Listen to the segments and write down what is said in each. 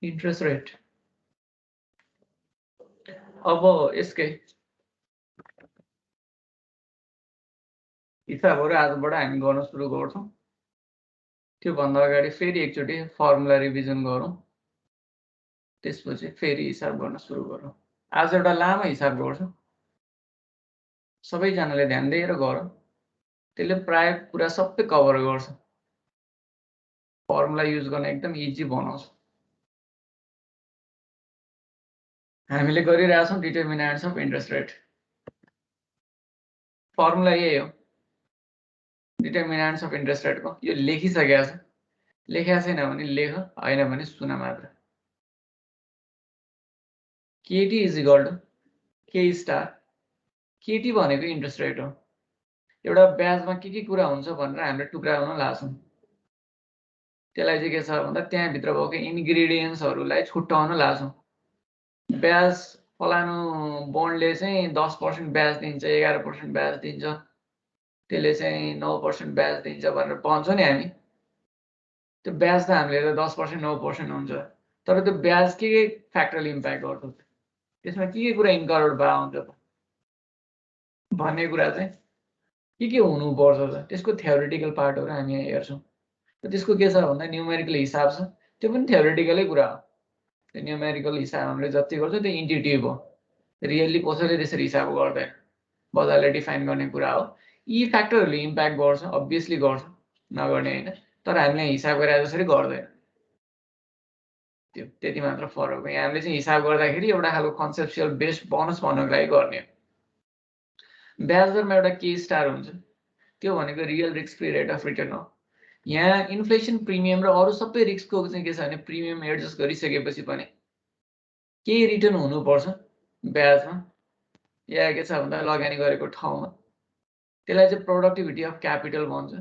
Interest rate अब यसकै हिसाबहरू आजबाट हामी गर्न सुरु गर्छौँ। त्योभन्दा अगाडि फेरि एकचोटि फर्मुला रिभिजन गरौँ, त्यसपछि फेरि हिसाब गर्न सुरु गरौँ। आज एउटा लामो हिसाब गर्छौँ, सबैजनाले ध्यान दिएर गरौँ, त्यसले प्राय कुरा सबै कभर गर्छ। फर्मुला युज गर्न एकदम इजी बनाउँछ। हामीले गरिरहेछौँ determinants of interest rate. Formula यही हो डिटर्मिनेन्ट्स अफ इन्ट्रेस्ट रेटको। यो लेखिसकेको छ, लेखेको छैन भने लेख, होइन भने सुन मात्र। केटी इज इक्वल टु के स्टार। केटी भनेको इन्ट्रेस्ट रेट हो। एउटा ब्याजमा के कुरा हुन्छ भनेर हामीले टुक्राउन लाग्छौँ। त्यसलाई चाहिँ के छ भन्दा त्यहाँभित्र भएको इन्ग्रिडियन्ट्सहरूलाई छुट्याउन लाग्छौँ। ब्याज फलानु बोन्डले चाहिँ 10% ब्याज दिन्छ, 11% ब्याज दिन्छ, त्यसले चाहिँ 9% ब्याज दिन्छ भनेर भन्छौँ नि हामी। त्यो ब्याज त हामीले 10% 9% हुन्छ, तर त्यो ब्याज के फ्याक्टरले इम्प्याक्ट गर्छ, त्यसमा के कुरा इन्क्लुड भएर आउँछ त भन्ने कुरा चाहिँ के हुनुपर्छ त, त्यसको थ्योरिटिकल पार्टहरू हामी यहाँ हेर्छौँ। त्यसको के छ भन्दा न्युमेरिकल हिसाब छ, त्यो पनि थ्योरिटिकलै कुरा हो। त्यो न्युमेरिकल हिसाब हामीले जति गर्छ त्यो इन्ट्युटिभ हो, रियल्ली कसैले त्यसरी हिसाब गर्दैन, बजारले डिफाइन गर्ने कुरा हो। यी फ्याक्टरहरूले इम्प्याक्ट गर्छ, अभियसली गर्छ, नगर्ने होइन, तर हामीले हिसाब गरे जसरी गर्दैन। त्यो त्यति मात्र फरक हो। यहाँ हामीले चाहिँ हिसाब गर्दाखेरि एउटा खालको कन्सेप्चुअल बेस्ड बोनस भन्नको लागि गर्ने हो। ब्याज दरमा एउटा के स्टार हुन्छ, त्यो भनेको real risk free rate of return हो। यहाँ इन्फ्लेसन प्रिमियम र अरू सबै रिस्कको चाहिँ के छ भने प्रिमियम एडजस्ट गरिसकेपछि पनि केही रिटर्न हुनुपर्छ ब्याजमा, या के छ भन्दा लगानी गरेको ठाउँमा। त्यसलाई चाहिँ प्रोडक्टिभिटी अफ क्यापिटल भन्छ।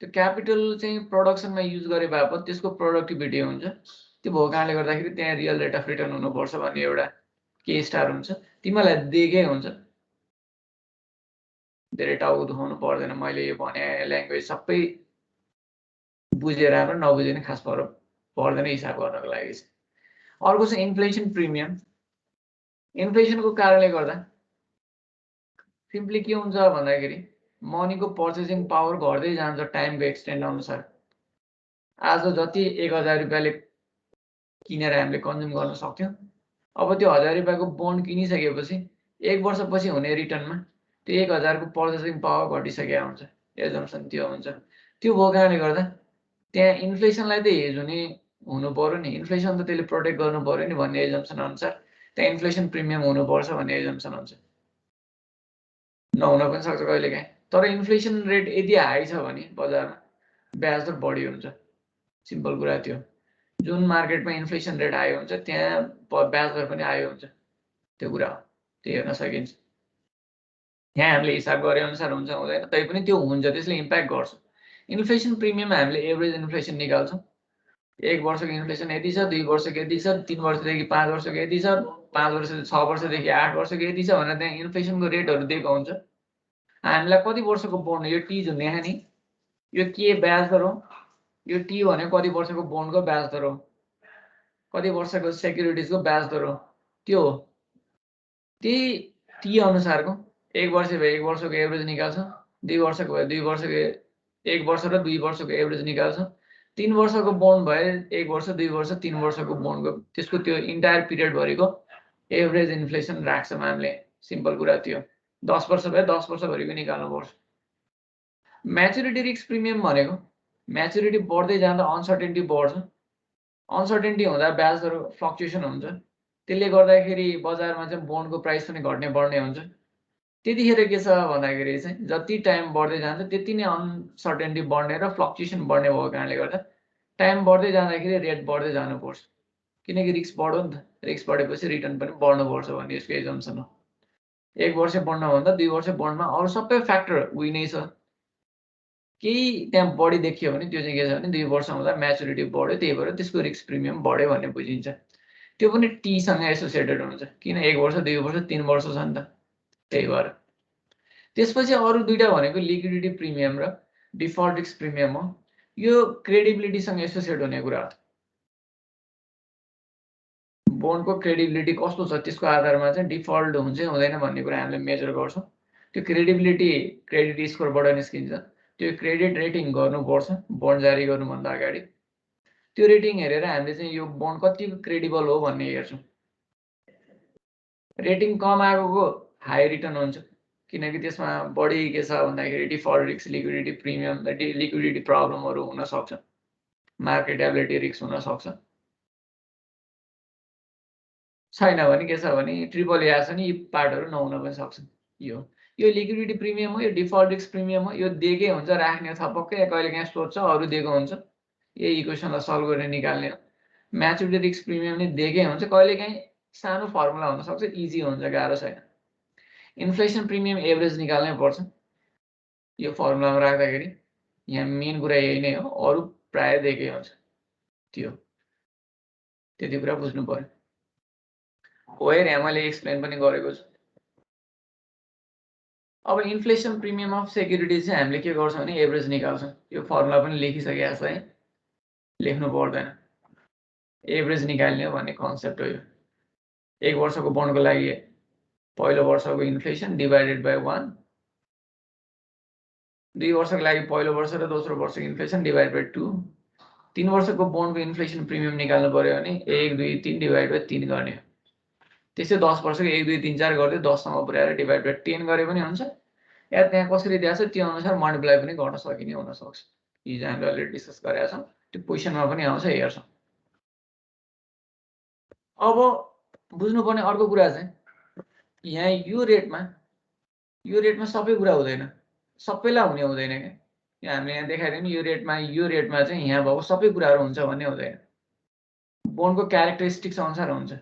त्यो क्यापिटल चाहिँ प्रोडक्सनमा युज गरे बापत त्यसको प्रोडक्टिभिटी हुन्छ। त्यो भएको कारणले गर्दाखेरि त्यहाँ रियल रेट अफ रिटर्न हुनुपर्छ भन्ने एउटा के स्टार हुन्छ। तिमीलाई दिएकै हुन्छ, धेरै टाउको दुखाउनु पर्दैन। मैले यो भने ल्याङ्ग्वेज सबै बुझेर राम्रो नबुझे नि खास फरक पर्दैन हिसाब गर्नको लागि चाहिँ। अर्को चाहिँ इन्फ्लेसन प्रिमियम। इन्फ्लेसनको कारणले गर्दा सिम्पली के हुन्छ भन्दाखेरि मनीको पर्चेसिङ पावर घट्दै जान्छ टाइमको एक्सटेन्ड अनुसार। आज जति 1000 रुपियाँले किनेर हामीले कन्ज्युम गर्न सक्थ्यौँ, अब त्यो 1000 रुपियाँको बोन्ड किनिसकेपछि 1 वर्षपछि हुने रिटर्नमा त्यो 1000 को पर्चेसिङ पावर घटिसकेको हुन्छ। एजम्सन त्यो हुन्छ। त्यो भएको कारणले गर्दा त्यहाँ इन्फ्लेसनलाई त हेज हुनु पर्यो नि, इन्फ्लेसन त त्यसले प्रोटेक्ट गर्नु पर्यो नि भन्ने एजम्सन अनुसार त्यहाँ इन्फ्लेसन प्रिमियम हुनुपर्छ भन्ने एजम्सन हुन्छ। नहुन पनि सक्छ कहिलेकाहीँ, तर इन्फ्लेसन रेट यदि हाई छ भने बजारमा ब्याज दर बढी हुन्छ। सिम्पल कुरा त्यो। जुन मार्केटमा इन्फ्लेसन रेट हाई हुन्छ त्यहाँ ब्याज दर पनि हाई हुन्छ, त्यो कुरा हो, त्यो हेर्न सकिन्छ। यहाँ हामीले हिसाब गरे अनुसार हुन्छ हुँदैन, तैपनि त्यो हुन्छ, त्यसले इम्प्याक्ट गर्छ। इन्फ्लेसन प्रिमियम हामीले एभरेज इन्फ्लेसन निकाल्छौँ। 1 वर्षको इन्फ्लेसन यति छ, 2 वर्षको यति छ, 3 वर्षदेखि 5 वर्षको यति छ, 5 वर्षदेखि 6 वर्षदेखि 8 वर्षको यति छ भनेर त्यहाँ इन्फ्लेसनको रेटहरू दिएको हुन्छ। हामीलाई कति वर्षको बोन्ड, यो टी जुन यहाँ नि यो के ब्याज दर हो, यो टी भनेको कति वर्षको बोन्डको ब्याज दर हो, कति वर्षको सेक्युरिटिजको ब्याज दर हो, त्यो हो। त्यही टी अनुसारको 1 वर्ष भए 1 वर्षको एभरेज निकाल्छ, 2 वर्षको भए 2 वर्षको 1 वर्ष र 2 वर्षको एभरेज निकाल्छ, 3 वर्षको बोन्ड भए 1 वर्ष 2 वर्ष 3 वर्षको बोन्डको त्यसको त्यो इन्टायर पिरियडभरिको एभरेज इन्फ्लेसन राख्छौँ हामीले। सिम्पल कुरा त्यो। 10 वर्ष भए 10 वर्षभरिको निकाल्नुपर्छ। म्याच्युरिटी रिस्क प्रिमियम भनेको म्याच्युरिटी बढ्दै जाँदा अनसर्टेन्टी बढ्छ, अनसर्टेन्टी हुँदा ब्याज दर फ्लक्चुएसन हुन्छ, त्यसले गर्दाखेरि बजारमा चाहिँ बोन्डको प्राइस पनि घट्ने बढ्ने हुन्छ। त्यतिखेर के छ भन्दाखेरि चाहिँ जति टाइम बढ्दै जान्छ त्यति नै अनसर्टेन्टी बढ्ने र फ्लक्चुएसन बढ्ने भएको कारणले गर्दा टाइम बढ्दै जाँदाखेरि रेट बढ्दै जानुपर्छ, किनकि रिस्क बढ्यो नि त, रिस्क बढेपछि रिटर्न पनि बढ्नुपर्छ भन्ने यसको एजम्सन हो। 1 वर्ष बढ्नुभन्दा 2 वर्ष बढ्नमा अरू सबै फ्याक्टर उही नै छ। केही त्यहाँ बढी देखियो भने त्यो चाहिँ के छ भने 2 वर्ष हुँदा म्याच्युरिटी बढ्यो, त्यही भएर त्यसको रिस्क प्रिमियम बढ्यो भन्ने बुझिन्छ। त्यो पनि टीसँग एसोसिएटेड हुन्छ, किन 1 वर्ष 2 वर्ष 3 वर्ष छ नि त, त्यही भएर। त्यसपछि अरू दुईटा भनेको लिक्विडिटी प्रिमियम र डिफल्ट रिस्क प्रिमियम हो। यो क्रेडिबिलिटीसँग एसोसिएट हुने कुरा हो। बोन्डको क्रेडिबिलिटी कस्तो छ त्यसको आधारमा चाहिँ डिफल्ट हुन्छ हुँदैन भन्ने कुरा हामीले मेजर गर्छौँ। त्यो क्रेडिबिलिटी क्रेडिट स्कोरबाट निस्किन्छ। त्यो क्रेडिट रेटिङ गर्नुपर्छ बोन्ड जारी गर्नुभन्दा अगाडि। त्यो रेटिङ हेरेर हामीले चाहिँ यो बोन्ड कति क्रेडिबल हो भन्ने हेर्छौँ। रेटिङ कम आएको हाई रिटर्न हुन्छ, किनकि त्यसमा बढी के छ भन्दाखेरि default risk, liquidity premium, liquidity प्रब्लमहरू हुन सक्छ, मार्केटेबिलिटी रिस्क हुन सक्छ। छैन भने के छ भने ट्रिपल ए आछ नि यी पार्टहरू नहुन पनि सक्छ। यो लिक्विडिटी प्रिमियम हो, यो डिफल्ट रिस्क प्रिमियम हो, यो दिएकै हुन्छ राख्ने थपक्कै कहिलेकाहीँ सोध्छ अरू दिएको हुन्छ, यही इक्वेसनलाई सल्भ गरेर निकाल्ने हो। म्याच्युरिटी रिस्क प्रिमियम नि दिएकै हुन्छ, कहिलेकाहीँ सानो फर्मुला हुन सक्छ, इजी हुन्छ, गाह्रो छैन। इन्फ्लेसन प्रिमियम एभरेज निकाल्नै पर्छ यो फर्मुलामा राख्दाखेरि। यहाँ मेन कुरा यही नै हो, अरू प्राय दिएकै हुन्छ। त्यति कुरा बुझ्नु पर्यो। वेयर यहाँ मैले एक्सप्लेन पनि गरेको छु। अब इन्फ्लेसन प्रिमियम अफ सेक्युरिटी चाहिँ हामीले के गर्छौँ भने एभरेज निकाल्छौँ। यो फर्मुला पनि लेखिसकेको छ है, लेख्नु पर्दैन। एभरेज निकाल्ने हो भन्ने कन्सेप्ट हो यो। 1 वर्षको बोन्डको लागि पहिलो वर्षको इन्फ्लेसन डिभाइडेड बाई 1, 2 वर्षको लागि पहिलो वर्ष र दोस्रो वर्षको इन्फ्लेसन डिभाइड बाई 2, 3 वर्षको बोन्डको इन्फ्लेसन प्रिमियम निकाल्नु पर्यो भने 1, 2, 3 डिभाइड बाई 3 गर्ने हो। त्यसै 10 वर्षको 1, 2, 3, 4 गर्दै 10 सम्म पुर्याएर डिभाइड बाई 10 गरे पनि हुन्छ, या त्यहाँ कसरी दिएको छ त्यो अनुसार मल्टिप्लाई पनि गर्न सकिने हुन सक्छ। हिजो हामीले अलरेडी डिस्कस गरेका छौँ, त्यो क्वेसनमा पनि आउँछ, हेर्छौँ। अब बुझ्नुपर्ने अर्को कुरा चाहिँ यहाँ यो रेटमा सबै कुरा हुँदैन, सबैलाई हुने हुँदैन क्या। यहाँ हामीले यहाँ देखाइदियो नि यो रेटमा चाहिँ यहाँ भएको सबै कुराहरू हुन्छ भन्ने हुँदैन। बोन्डको क्यारेक्टरिस्टिक्स अनुसार हुन्छ।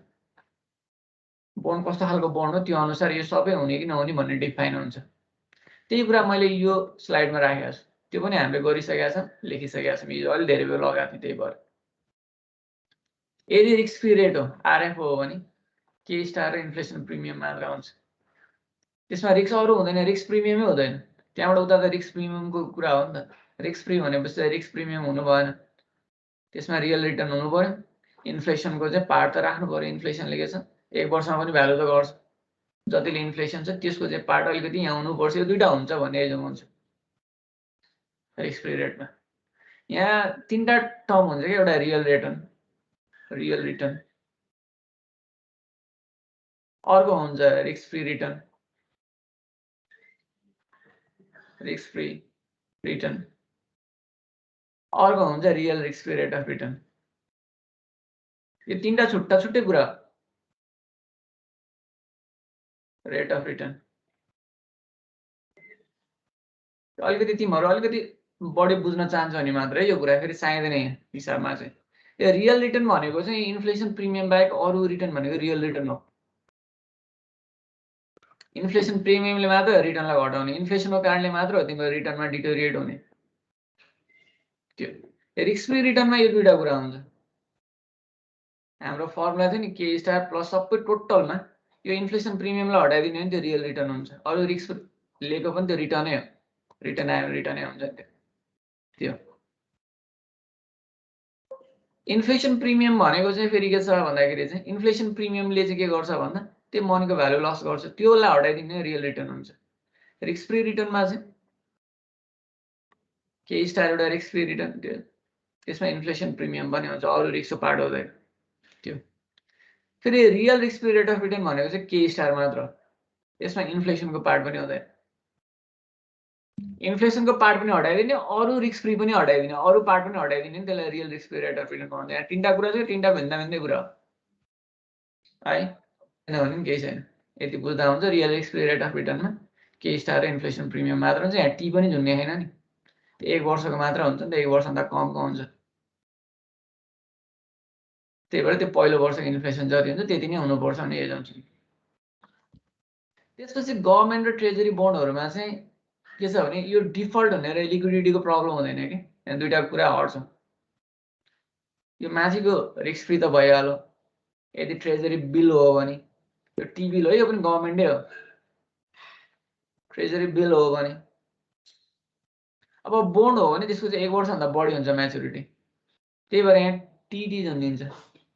बोन्ड कस्तो खालको बोन्ड हो त्यो अनुसार यो सबै हुने कि नहुने भन्ने डिफाइन हुन्छ। त्यही कुरा मैले यो स्लाइडमा राखेको छु, त्यो पनि हामीले गरिसकेका छौँ, लेखिसकेका छौँ। हिजो अलि धेरै बेर लगाएको थिएँ, त्यही भएर। यदि रिस्क फ्री रेट हो, आरएफ हो भने के स्टार र इन्फ्लेसन प्रिमियम मात्र हुन्छ। त्यसमा रिस्क अरू हुँदैन, रिस्क प्रिमियमै हुँदैन। त्यहाँबाट उता त रिस्क प्रिमियमको कुरा हो नि त। रिस्क फ्री भनेपछि रिस्क प्रिमियम हुनु भएन, त्यसमा रियल रिटर्न हुनु पर्यो। इन्फ्लेसनको चाहिँ पार्ट त राख्नु पर्यो, इन्फ्लेसनले के छ 1 वर्षमा पनि भ्यालु त गर्छ, जतिले इन्फ्लेसन छ त्यसको चाहिँ पार्ट अलिकति यहाँ हुनुपर्छ। यो दुईटा हुन्छ भन्ने एजम हुन्छ रिस्क फ्री रेटमा। यहाँ 3टा टर्म हुन्छ कि, एउटा रियल रिटर्न, अर्को हुन्छ रिस्क फ्री रिटर्न, अर्को हुन्छ real risk free rate of return. यो 3टा छुट्टै कुरा। रेट अफ रिटर्न अलिकति तिमीहरू अलिकति बढी बुझ्न चाहन्छ भने मात्रै यो कुरा, फेरि चाहिँदैन यहाँ हिसाबमा चाहिँ। यो रियल रिटर्न भनेको चाहिँ इन्फ्लेसन प्रिमियम बाहेक अरू रिटर्न भनेको रियल रिटर्न हो। इन्फ्लेसन प्रिमियमले मात्र रिटर्नलाई घटाउने, इन्फ्लेसनको कारणले मात्र हो तिम्रो रिटर्नमा डिटोरिएट हुने। त्यो रिस्क फ्री रिटर्नमा यो दुईटा कुरा हुन्छ। हाम्रो फर्मुला थियो नि के स्टार प्लस सबै टोटलमा यो इन्फ्लेसन प्रिमियमलाई हटाइदिने भने त्यो रियल रिटर्न हुन्छ। अरू रिस्क लिएको पनि त्यो रिटर्नै हो, रिटर्न आयो भने रिटर्नै हुन्छ। त्यो इन्फ्लेसन प्रिमियम भनेको चाहिँ फेरि के छ भन्दाखेरि चाहिँ इन्फ्लेसन प्रिमियमले चाहिँ के गर्छ भन्दा त्यो मनीको भ्यालु लस गर्छ, त्योलाई हटाइदिने रियल रिटर्न हुन्छ। रिस्क फ्री रिटर्नमा चाहिँ के स्टार एउटा रिस्क फ्री रिटर्न, त्यो त्यसमा इन्फ्लेसन प्रिमियम पनि हुन्छ, अरू रिस्कको पार्ट हुँदैन त्यो। फेरि real risk free rate of return भनेको चाहिँ के स्टार मात्र, यसमा इन्फ्लेसनको पार्ट पनि हुँदैन। इन्फ्लेसनको पार्ट पनि हटाइदिने, अरू रिस्क फ्री पनि हटाइदिने, अरू पार्ट पनि हटाइदिने, त्यसलाई real risk free rate of return भन्छ। यहाँ 3टा कुरा छ, 3टा भिन्दै कुरा हो है, किनभने पनि केही छैन। यति बुझ्दा हुन्छ। Real risk free rate of रिटर्नमा के स्टार र इन्फ्लेसन प्रिमियम मात्र हुन्छ। यहाँ टी पनि झुन्ने छैन नि, 1 वर्षको मात्र हुन्छ नि त, 1 वर्षभन्दा कमको हुन्छ। त्यही भएर त्यो पहिलो वर्षको इन्फ्लेसन जति हुन्छ त्यति नै हुनुपर्छ भन्ने एजम छ। त्यसपछि गभर्मेन्ट र ट्रेजरी बोन्डहरूमा चाहिँ के छ भने यो डिफल्ट हुने र लिक्विडिटीको प्रब्लम हुँदैन कि, यहाँ दुईटा कुरा हट्छ। यो माथिको रिस्क फ्री त भइहाल्यो, यदि ट्रेजरी बिल हो भने, यो टी बिल हो, यो पनि गभर्मेन्टै हो। ट्रेजरी बिल हो भने, अब बोन्ड हो भने त्यसको चाहिँ 1 वर्षभन्दा बढी हुन्छ म्याच्युरिटी, त्यही भएर यहाँ टिडी जुन दिन्छ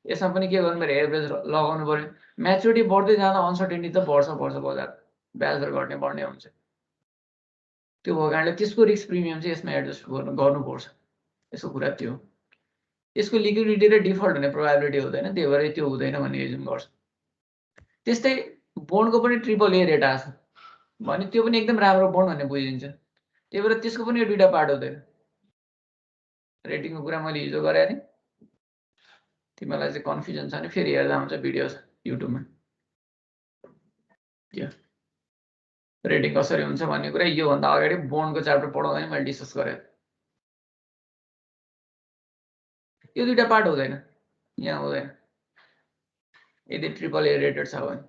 यसमा पनि के गर्नु पर्यो एभरेज लगाउनु पर्यो म्याच्युरिटी बढ्दै जाँदा अनसर्टेनिटी त बढ्छ बजार ब्याज दर घट्ने बढ्ने हुन्छ त्यो भएको कारणले त्यसको रिस्क प्रिमियम चाहिँ यसमा एडजस्ट गर्नुपर्छ यसको कुरा त्यो यसको लिक्विडिटी र डिफल्ट हुने प्रोबेबिलिटी हुँदैन त्यही भएर त्यो हुँदैन भन्ने एज्युम गर्छ त्यस्तै बोन्डको पनि ट्रिपल ए रेट आछ भने त्यो पनि एकदम राम्रो बोन्ड भन्ने बुझिन्छ त्यही भएर त्यसको पनि यो दुईटा पार्ट हुँदैन रेटिङको कुरा मैले हिजो गरे नि तिमीलाई चाहिँ कन्फ्युजन छ नि फेरि हेर्दा हुन्छ भिडियो छ युट्युबमा त्यो रेटिङ कसरी हुन्छ भन्ने कुरा यो भन्दा अगाडि बोन्डको च्याप्टर पढाउँदा नि मैले डिस्कस गरे यो दुईटा पार्ट हुँदैन यहाँ हुँदैन यदि ट्रिपल ए रेटेड छ भने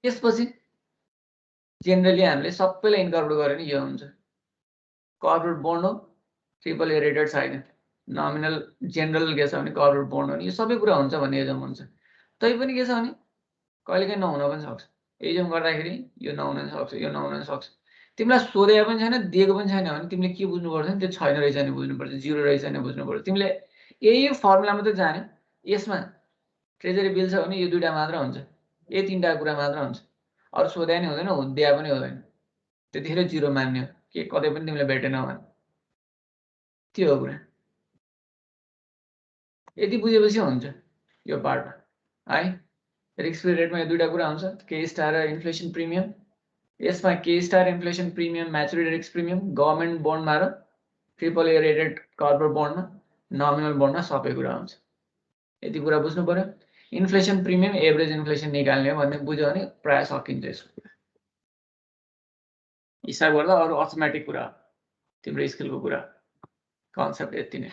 त्यसपछि जेनरली हामीले सबैलाई इन्कर्पोरेट गरे नि यो हुन्छ कर्पोरेट बोन्ड हो ट्रिपल ए रेटेड छैन नमिनल जेनरल के छ भने कर्पोरेट बोन्ड हो नि यो सबै कुरा हुन्छ भन्ने एजम हुन्छ तैपनि के छ भने कहिलेकाहीँ नहुन पनि सक्छ एजम गर्दाखेरि यो नहुन सक्छ यो नहुन सक्छ तिमीलाई सोधेको पनि छैन दिएको पनि छैन भने तिमीले के बुझ्नुपर्छ नि त्यो छैन रहेछ नि बुझ्नुपर्छ जिरो रहेछ नि बुझ्नुपर्छ तिमीले यही फर्मुला मात्रै जाने यसमा ट्रेजरी बिल छ भने यो दुईटा मात्र हुन्छ यही तीनटा कुरा मात्र हुन्छ अरू सोधे नि हुँदैन दिया पनि हुँदैन त्यतिखेर जिरो मान्ने हो के कतै पनि तिमीले भेटेन भने त्यो हो कुरा यति बुझेपछि हुन्छ यो पार्टमा है रिस्क फ्री रेटमा यो दुईटा कुरा हुन्छ के स्टार र इन्फ्लेसन प्रिमियम यसमा के star inflation premium maturity risk premium government बोन्डमा र ट्रिपल ए रेटेड कर्पोरेट बोन्डमा नमिनल बोन्डमा सबै कुरा हुन्छ यति कुरा बुझ्नु पर्यो इन्फ्लेसन प्रिमियम एभरेज इन्फ्लेसन निकाल्ने भन्ने बुझ्यो भने प्रायः सकिन्छ यसको हिसाब गर्दा अरू अटोमेटिक कुरा तिम्रो स्किलको कुरा कन्सेप्ट यति नै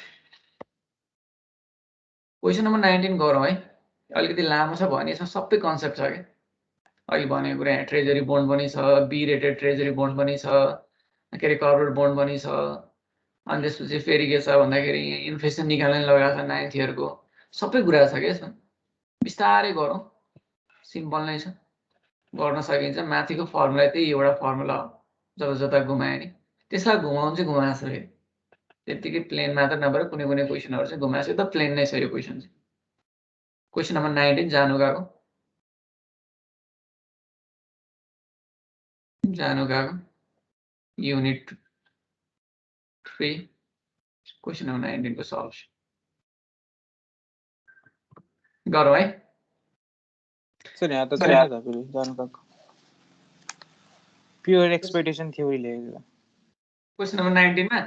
क्वेसन नम्बर 19 गरौँ है अलिकति लामो छ भने यसमा सबै कन्सेप्ट छ क्या अहिले भनेको कुरा यहाँ ट्रेजरी बोन्ड पनि छ बी रेटेड ट्रेजरी बोन्ड पनि छ के अरे कर्पोरेट बोन्ड पनि छ अनि त्यसपछि फेरि के छ भन्दाखेरि इन्फ्लेसन निकाल्ने लगाएको छ 9th इयरको सबै कुरा छ क्या यसमा बिस्तारै गरौँ सिम्पल नै छ गर्न सकिन्छ माथिको फर्मुला त्यही एउटा फर्मुला हो जता जता घुमायो नि त्यसलाई घुमाउनु चाहिँ घुमाएको छ त्यतिकै प्लेन मात्र नभएर कुनै कुनै क्वेसनहरू चाहिँ घुमाएको छ एकदम प्लेन नै छ यो क्वेसन चाहिँ क्वेसन नम्बर 19 जानु गएको युनिट 3 क्वेसन नम्बर 19 को सल्युसन गरौँ है सर यहाँ त छैन त फेरि जानु गएको प्योर एक्सपेक्टेसन थ्योरी लेखेको क्वेसन नम्बर 19 मा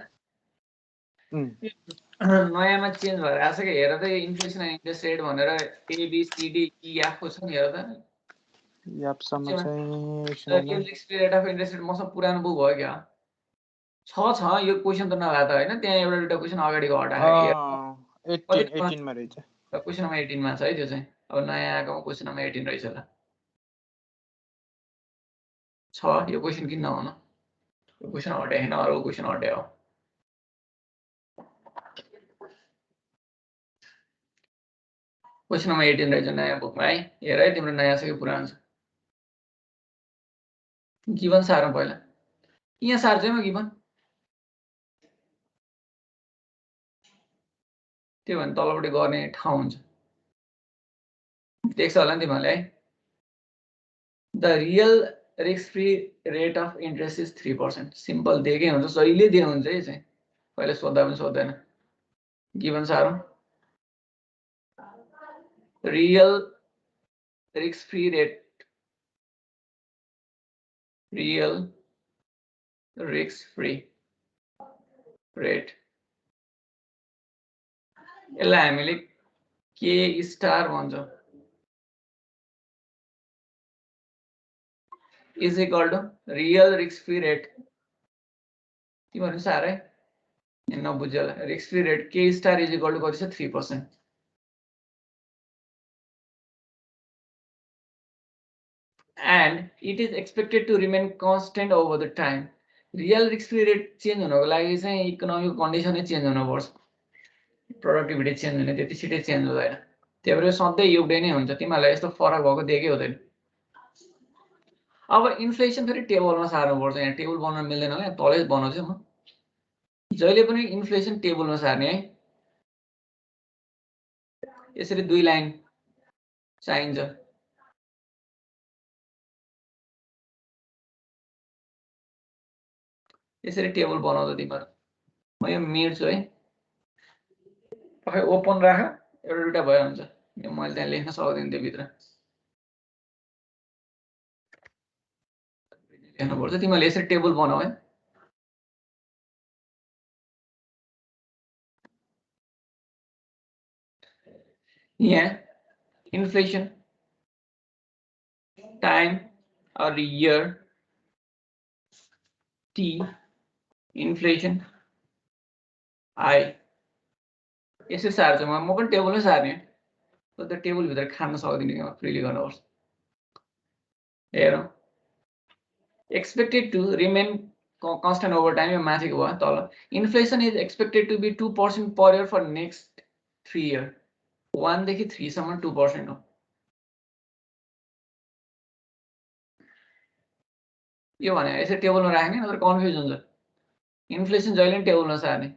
नयाँमा चेन्ज भएर आछ कि हेर त इन्फ्लेसन एन्ड इन्ट्रेस्ट रेट भनेर A B C D E F को छ नि हेर त यापसम्म चाहिँ रेट अफ इन्ट्रेस्ट रेट मसँग पुरानो बुक भयो क्या छ यो क्वेसन त नभए त हैन त्यहाँ एउटा दुईटा क्वेसन अगाडिको हटाएको 18 मा रहेछ क्वेसन नम्बर 18 मा छ है त्यो चाहिँ अब नयाँ आएको क्वेसन नम्बर 18 रहेछ ल छ यो क्वेसन किन नहुनु यो क्वेसन हटाए हैन अरु क्वेसन हटायो क्वेसन नम्बर 18 रहेछ नयाँ बुकमा है हेर है तिम्रो नयाँ छ कि पुरानो छ गिवन सारौँ पहिला यहाँ सार्छु है म गिवन त्यो भने तलपट्टि गर्ने ठाउँ हुन्छ देख्छ होला नि तिमीहरूले है the real risk free rate of interest is 3% simple दिएकै हुन्छ जहिले दिए हुन्छ है चाहिँ कहिले सोध्दा पनि सोध्दैन गिवन सारौँ real risk free rate real risk free rate यसलाई हामीले के स्टार भन्छौँ is equal to real risk free rate तिमीहरु सारै नबुझ्यो होला risk free rate k star is equal to कति छ 3% and it is expected to remain constant over the time real risk free rate change हुनको लागि चाहिँ economic condition नै change हुनुपर्छ productivity change हुने त्यति छिटै चेन्ज हुँदैन त्यही भएर सधैँ एउटै नै हुन्छ तिमीहरुलाई यस्तो फरक भएको देखे हुँदैन अब इन्फ्लेसन फेरि टेबलमा सार्नु पर्छ यहाँ टेबल बनाउन मिल्दैन होला तलै बनाउँछु म जहिले पनि इन्फ्लेसन टेबलमा सार्ने है यसरी 2 लाइन चाहिन्छ। यसरी टेबल बनाउँदा तिमीहरू म यो मेट्छु है, तपाईँ ओपन राख, एउटा दुईटा भयो हुन्छ, मैले त्यहाँ लेख्न सक्दिनँ त्यो भित्र लेख्नुपर्छ। तिमीहरूले यसरी टेबल बनाऊ है। यहाँ इन्फ्लेसन टाइम और इयर टी इन्फ्लेसन आई यसरी सार्छु म पनि टेबलमै सार्ने, तर त्यो टेबलभित्र खान सक्दिनँ कि म फ्रिली गर्नुपर्छ। हेरौँ expected to remain constant over time, यो माथिको भयो तल। Inflation is expected to be 2% per year for next 3 years. 1 देखि 3 सम्म 2% हो। यो भने यसरी टेबलमा राख्ने, नत्र कन्फ्युज हुन्छ। इन्फ्लेसन जहिले पनि टेबलमा सार्ने।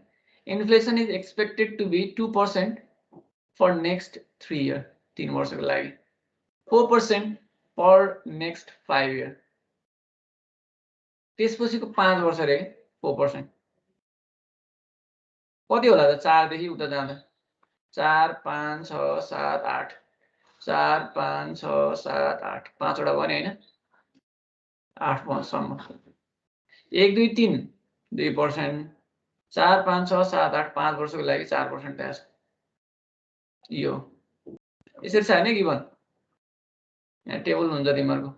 Inflation is expected to be 2% for next 3 years, 3 वर्षको लागि। 4% for next 5 years. त्यसपछिको 5 वर्ष रे 4%। कति होला त 4 देखि उता जाँदा 4 5 6 7 8 4 5 6 7 8 5 वटा भने हैन 8 5 सम्म 1 2 3 2% 4 5 6 7 8 5 वर्षको लागि 4% ट्याक्स। यो यसरी छैन गिभन, यहाँ टेबल हुन्छ तिमीहरुको।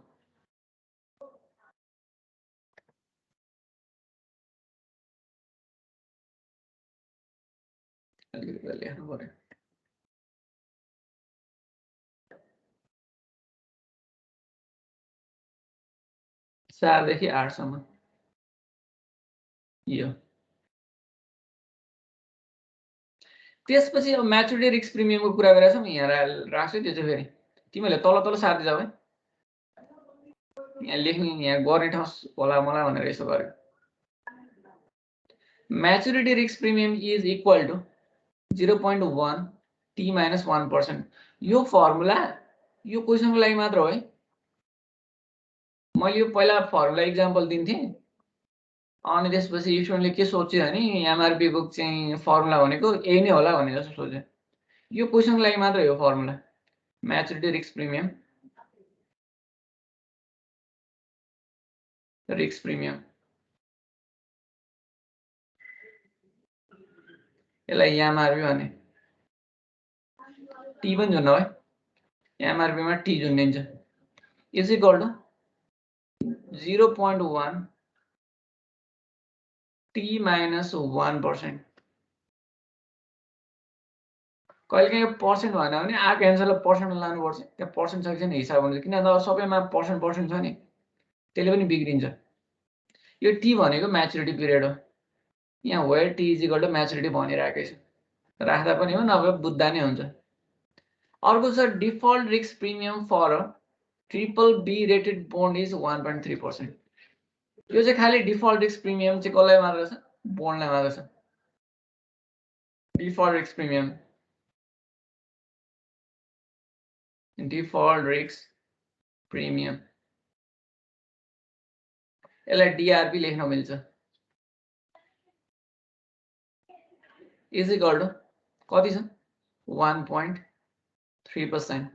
अलिकति लेख्नु पर्यो। 4 देखि 8 सम्म यो। त्यसपछि अब म्याचुरिटी रिस्क प्रिमियमको कुरा गरेर छौं, यहाँ राख्छु त्यो चाहिँ फेरि तिमीले तल तल सार्दै जाऊ है। यहाँ लेख्ने यहाँ गर्ने ठाउँ होला मलाई भनेर यसो गरे। Maturity risk premium is equal to 0.1 t - 1%। यो फर्मुला यो क्वेशनको लागि मात्र हो है। मैले यो पहिला फर्मुला एक्जाम्पल दिन्थे, अनि त्यसपछि स्टुडेन्टले के सोच्यो भने एमआरपी को चाहिँ फर्मुला भनेको यही नै होला भन्ने जस्तो सोच्यो। यो क्वेशनको लागि मात्र हो formula maturity risk premium. Risk premium यसलाई एमआरपी भने टी पनि जुन है, एमआरपी मा टी जुनिन्छ इज इक्वल टु 0.1 t - 1%। कहिलेकाहीँ यो पर्सेन्ट भएन भने आएको एन्सरलाई पर्सेन्टमा लानुपर्छ, त्यहाँ पर्सेन्ट छ कि छैन हिसाब हुन्छ, किनभने अब सबैमा पर्सेन्ट छ नि, त्यसले पनि बिग्रिन्छ। यो टी भनेको म्याचुरिटी पिरियड हो, यहाँ where T is equal to maturity भनिरहेकै छ, राख्दा पनि हो नभए बुझ्दा नै हुन्छ। अर्को छ default risk premium for a BBB rated bond is 1.3%। यो चाहिँ खाली डिफल्ट रिस्क प्रिमियम चाहिँ कसलाई मात्र छ, बोन्डलाई मात्र छ। Default risk premium, default risk premium यसलाई डिआरपी लेख्न मिल्छ, इज इक्वल टु कति छ 1.3%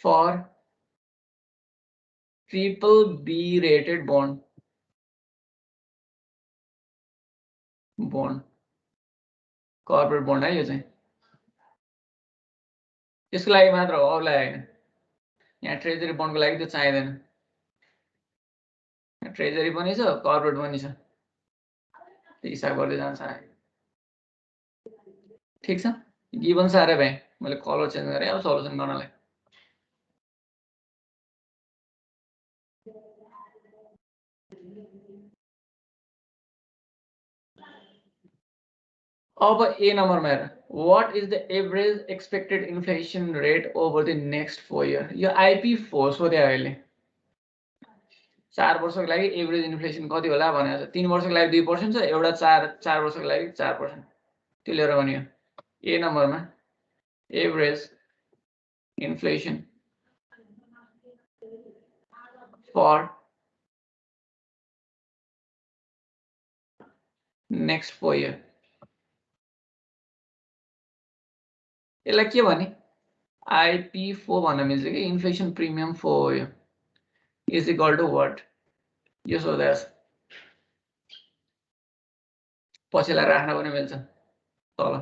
for BBB rated bond corporate bond है यो चाहिँ। यसको लागि मात्र हो, अरूलाई हैन। यहाँ ट्रेजरी बोन्डको लागि त्यो चाहिँदैन, यहाँ ट्रेजरी पनि छ कर्पोरेट पनि छ, त्यो हिसाब गर्दै जान्छ। ठीक छ, गिभन सारे भए मैले कलर चेन्ज गरेँ अब सल्युसन गर्नलाई। अब ए नम्बरमा हेर, what is the average expected inflation rate over the next 4 year. यो IP4 सोध्यो अहिले। 4 वर्षको लागि एभरेज इन्फ्लेसन कति होला भनेको छ। 3 वर्षको लागि 2% छ, एउटा 4 वर्षको लागि 4%, त्यो लिएर भन्यो ए नम्बरमा average inflation for next 4 year. यसलाई के भने IP4 भन्न मिल्छ कि inflation premium 4 year is equal to what? यो सोध्दा पछिलाई राख्न पनि मिल्छ तल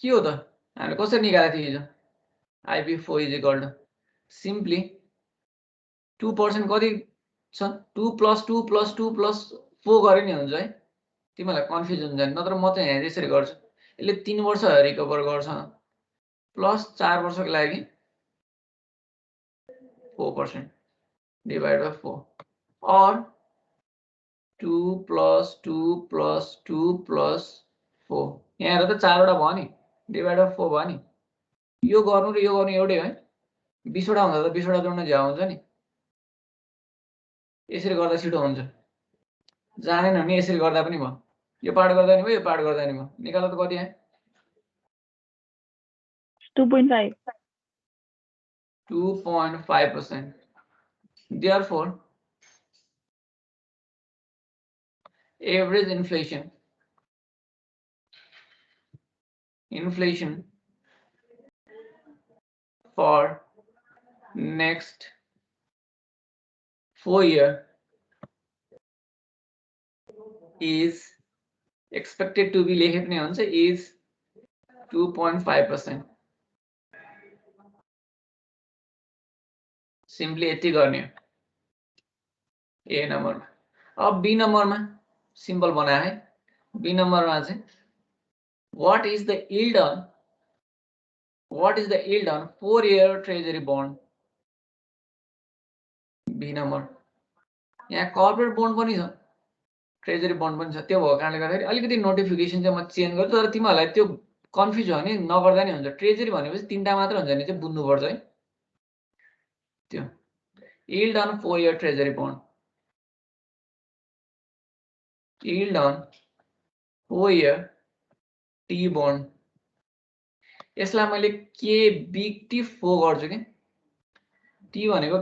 के हो त हामीले कसरी निकालेको थियौँ हिजो IP4 is equal to simply 2% कति छ 2 + 2 + 2 + 4 गरे नि हुन्छ है तिमीलाई कन्फ्युजन हुन्छ नत्र म चाहिँ यहाँ यसरी गर्छु यसले 3 वर्ष रिकभर गर्छ प्लस 4 वर्षको लागि 4% divided by 4 or 2 + 2 + 2 + 4 यहाँ हेर त 4 वटा भयो नि डिभाइड बाइ 4 भयो नि यो गर्नु र यो गर्नु एउटै है 20 वटा हुँदा त 20 वटा जोड्न झ्या हुन्छ नि यसरी गर्दा छिटो हुन्छ जानेन भने यसरी गर्दा पनि भयो यो पार्ट गर्दा नि भयो यो पार्ट गर्दा नि भयो निकाल्दा त कति आयो 2.5 2.5%. Therefore, average inflation for next 4 years is expected to be is 2.5%. Simply यति गर्ने A नम्बर अब B नम्बरमा सिम्पल बनाए है B नम्बरमा चाहिँ what is the yield on 4-year treasury bond B number यहाँ कर्पोरेट बोन्ड पनि छ ट्रेजरी बोन्ड पनि छ त्यो भएको कारणले गर्दाखेरि अलिकति नोटिफिकेसन चाहिँ म चेन्ज गर्छु तर तिमीहरूलाई त्यो कन्फ्युज हो भने नगर्दा नि हुन्छ ट्रेजरी भनेपछि 3टा मात्र हुन्छ नि चाहिँ बुझ्नु पर्छ है त्यो yield on 4-year treasury bond yield on 4-year T bond यसलाई मैले के बिग टी 4 गर्छु के T भनेको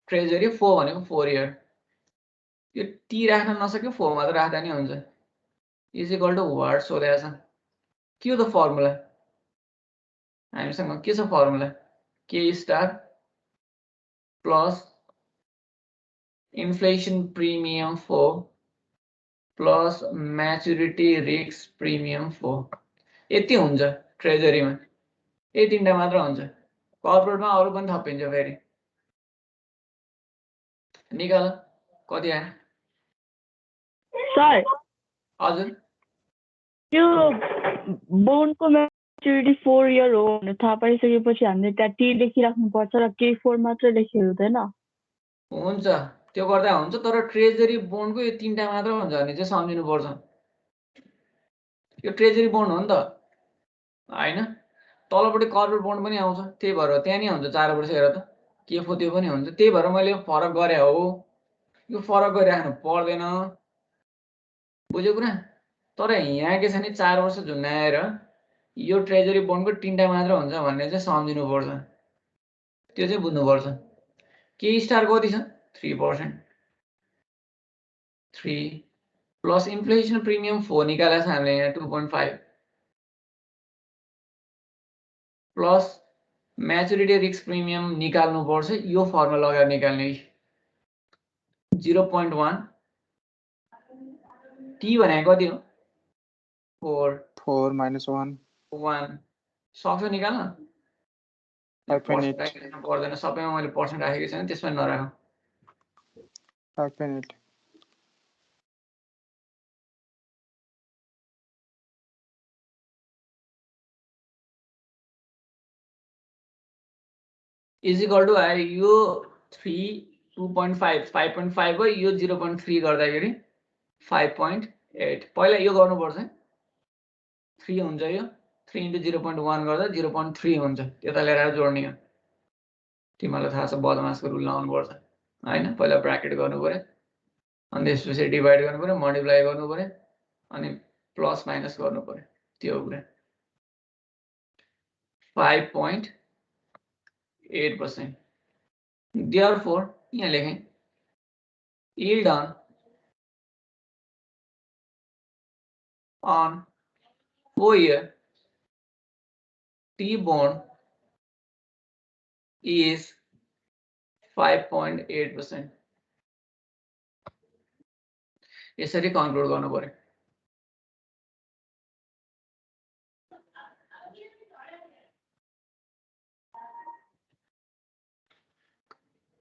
ट्रेजरी 4 भनेको 4 year यो T राख्न नसक्यो 4 मात्र राख्दा नि हुन्छ इज इक्वल टु वाट सोधेको छ के हो त फर्मुला हामीसँग के छ formula K star plus inflation premium 4 plus maturity risk premium 4 यति हुन्छ ट्रेजरीमा यही 3टा मात्र हुन्छ कर्पोरेटमा अरु पनि थपिन्छ फेरि निकाल कति आयो सर हजुर त्यो बोन्डको म्याच्युरिटी 4 year हो भने थाहा पाइसकेपछि हामीले त्यहाँ टी लेखिराख्नु पर्छ र K4 मात्र लेख्यो हुँदैन हुन्छ त्यो गर्दा हुन्छ तर ट्रेजरी बोन्डको यो 3टा मात्र हुन्छ भने चाहिँ सम्झिनु पर्छ यो ट्रेजरी बोन्ड हो नि त हैन तलपट्टि कर्पोरेट बोन्ड पनि आउँछ त्यही भएर त्यहाँ नि हुन्छ 4 वर्ष हेर त के फो त्यो पनि हुन्छ त्यही भएर मैले फरक गरे हो यो फरक गरिराख्नु पर्दैन बुझ्यो कुरा तर यहाँ के छ नि 4 वर्ष झुन्डाएर यो ट्रेजरी बोन्डको 3टा मात्र हुन्छ भन्ने चाहिँ सम्झिनु पर्छ त्यो चाहिँ बुझ्नु पर्छ के स्टार कति छ 3% 3 प्लस इन्फ्लेसन प्रिमियम 4 निकालेको छ हामीले यहाँ 2.5 प्लस म्याचुरिटी रिस्क प्रिमियम निकाल्नु पर्छ यो फर्मुला लगाएर निकाल्ने 0.1 T भनेको कति हो 4 minus 1 1 सक्यो निकाल्न 5.8 पर्दैन सबैमा मैले पर्सेन्ट राखेको छैन त्यसमा नराख 5.8 इज इक्वल टु आयो यो 3 2.5 5.5 हो यो 0.3 गर्दाखेरि 5.8 पहिला यो गर्नुपर्छ 3 हुन्छ यो 3 into 0.1 गर्दा 0.3 हुन्छ त्यता लिएर जोड्ने हो तिमीलाई थाहा छ बदमासको रुल लाउनु पर्छ हैन पहिला ब्र्याकेट गर्नु पर्यो अनि त्यसपछि डिभाइड गर्नु पर्यो मल्टिप्लाई गर्नु पर्यो अनि प्लस माइनस गर्नु पर्यो त्यो हो कुरा 5.8%. Therefore यहाँ लेखें yield on 4-year T-bond is 5.8%. यसरी कन्क्लुड गर्नु पर्यो।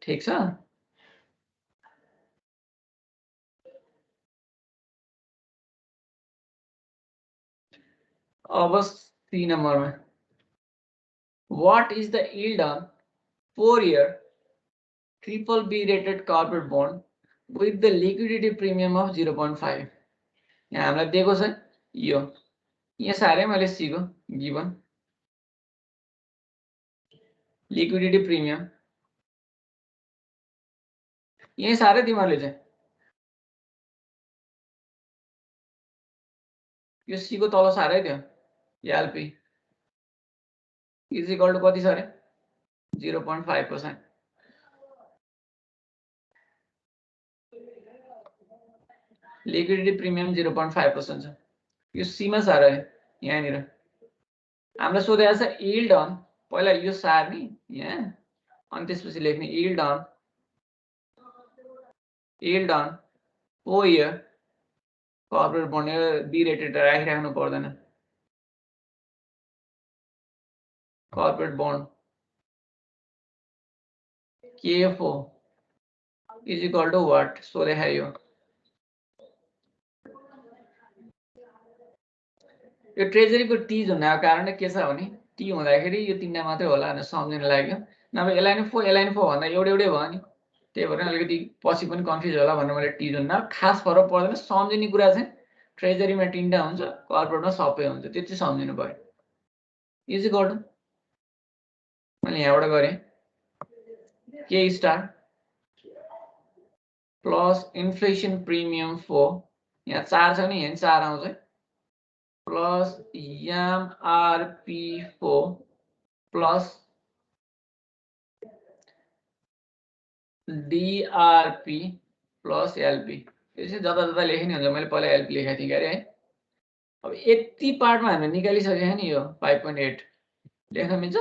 ठीक छ? अब 3 नम्बरमा what is the yield on 4-year BBB rated corporate bond with the liquidity premium of 0.5? यहाँ हामीलाई दिएको छ यो, यहाँ सारै मैले सिको गिवन लिक्विडिटी प्रिमियम यही सारै तिमीहरूले चाहिँ यो सीको तल सारै थियो एलपी इज इक्वल टु कति छ अरे 0.5%। लिक्विडिटी प्रिमियम 0.5% छ। यो सीमा सारा है यहाँनिर हामीलाई सोधेको छ यील्ड अन, पहिला यो सार्ने यहाँ अनि त्यसपछि लेख्ने yield on 4 year corporate bond B rated राखिराख्नु पर्दैन। corporate bond KFO is equal to what? सोधे है यो ट्रेजरी को टी हुनाको कारण के छ भने टी हुँदाखेरि यो तीनटा मात्रै होला भनेर सम्झिन लाग्यो, नभए एलाइन फो भन्दा एउटै भयो नि, त्यही भएर अलिकति पछि पनि कन्फ्युज होला भनेर मैले टी जुन खास फरक पर्दैन। सम्झिने कुरा चाहिँ ट्रेजरीमा तीनटा हुन्छ, कर्पोरेटमा सबै हुन्छ, त्यति सम्झिनु पर्यो। इज इक्वल टु मैले यहाँबाट गरेँ के स्टार प्लस इन्फ्लेसन प्रिमियम 4 यहाँ 4 छ नि, यहाँ 4 आउँछ plus MRP4 plus DRP plus LP। त्यसै जता जता लेख्ने हुन्छ, मैले पहिला LP लेखेको थिएँ अरे है। अब यति पार्टमा हामीले निकालिसकेको नि यो 5.8 लेख्न मिल्छ।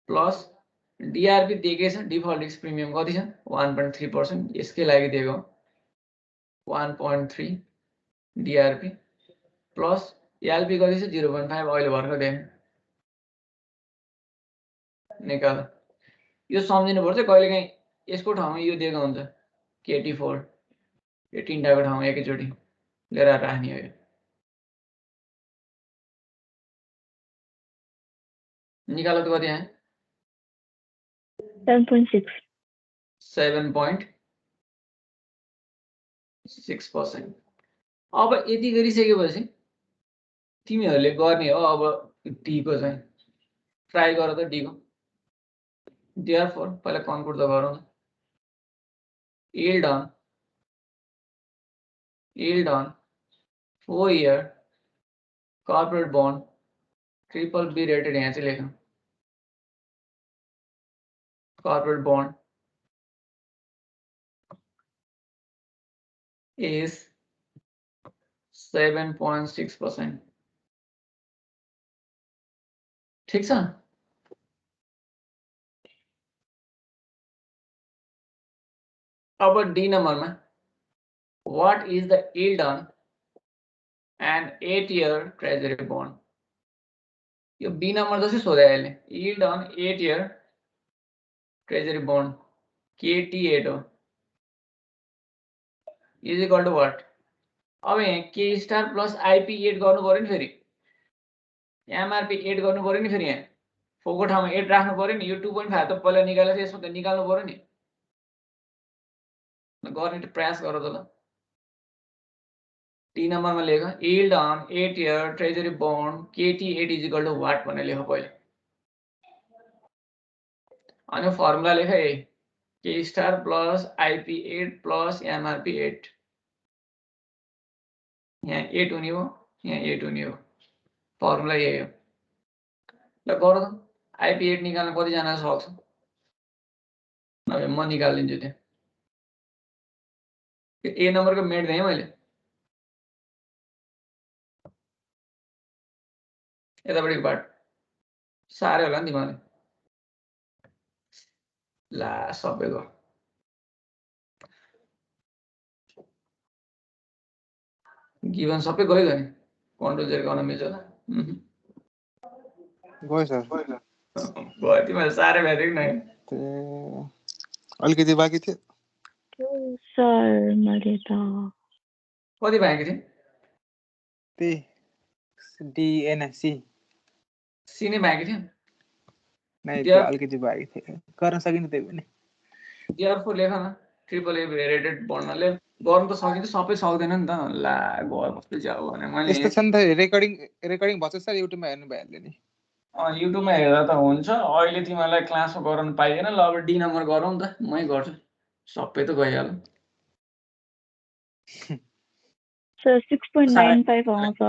प्लस DRP दिएकै छ, डिफल्ट रिस्क प्रिमियम कति छ 1.3%, यसकै लागि दिएको 1.3 DRP प्लस LP कति छ 0.5 अहिले भर्खर देखेँ निकाल। यो सम्झिनु पर्छ, कहिलेकाहीँ यसको ठाउँमा यो दिएको हुन्छ KT4, यो तीनटाको ठाउँमा एकैचोटि लिएर राख्ने हो। यो निकाल त कति आयो 7.6%। अब यति गरिसकेपछि तिमीहरूले गर्ने हो अब डी को चाहिँ ट्राई गर त डी को। देयरफोर पहिला कन्क्लुड त गरौँ। Yield on 4 year corporate bond BBB rated, यहाँ चाहिँ लेखौँ corporate bond is 7.6%। ठीक छ। अब डी नम्बरमा what is the yield on an 8-year treasury bond? यो बी नम्बर जस्तै सोधे अहिले yield on 8-year treasury bond KT8 हो इज इक्वल टु वाट। अब यहाँ के स्टार प्लस IP8 गर्नु पर्यो नि, फेरि MRP8 गर्नु पर्यो नि, फेरि यहाँ फोको ठाउँमा 8 राख्नु पर्यो नि। यो 2.5 त पहिला निकालेर यसमा त निकाल्नु पर्यो नि, गर्ने प्रयास गर त ल। टी नम्बरमा लेख yield on 8 year treasury bond KT8 is equal to what भनेर लेख पहिले, अनि फर्मुला लेख यही के star plus IP8 plus MRP8। यहाँ 8 हुने हो, यहाँ 8 हुने हो। फर्मुला यही हो ल गर त आइपी 8 निकाल्न कतिजना सक्छ नभए म निकालिदिन्छु त्यो ए नम्बरको मेट दिएँ मैले यतापट्टिको बाट साह्रै होला नि तिमीलाई ला सबैको गिभन सबै गयो नि कन्ट्रोल जेड गर्न मिल्छ त गयो सर भयो तिमीलाई साह्रै भ्याइदियो नि अलिकति बाँकी थियो सर मैले त कति बाँकी थियो त्यही डिएनसी सी नै बाँकी थियो नै त्यो अलिकति बाँकी थियो गर्न सकिन्छ त्यही पनि डिआर4 लेख न ट्रिपल ए रेटेड बन्नले गर्नु त सकिन्छ सबै सक्दैन नि त ला घर कस्तो जाऊ भने मैले यस्तो छ नि त रेकर्डिङ भन्छ सर युट्युबमा हेर्नु भइहाल्यो नि युट्युबमा हेर्दा त हुन्छ अहिले तिमीलाई क्लासमा गराउनु पाइएन ल अब डी नम्बर गरौँ नि त मै गर्छु सबै त गइहाल्यो सर 6.95 आउँछ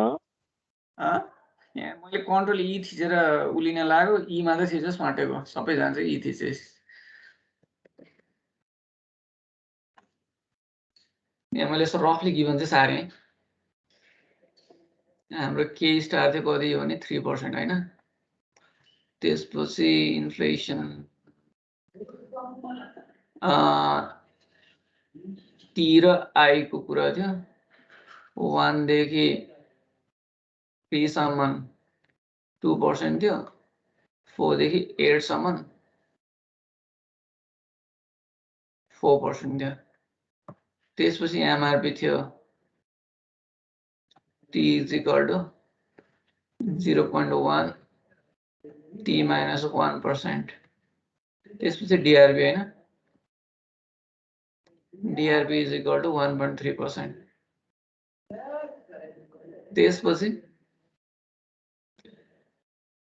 यहाँ मैले कन्ट्रोल ई थिचेर उलिन लाग्यो ई मात्रै थिचेस माटेको सबै जान्छ ई थिचेस यहाँ मैले यसो रफली गिभन चाहिँ सारेँ हाम्रो के स्टार चाहिँ कति हो भने 3% होइन त्यसपछि इन्फ्लेसन टी र आईको कुरा थियो 1 देखि 3 सम्म 2% थियो 4 देखि 8 सम्म 4% थियो त्यसपछि एमआरपी थियो T is equal to 0.1 T minus 1%. त्यसपछि DRP हैन DRP is equal to 1.3%. त्यसपछि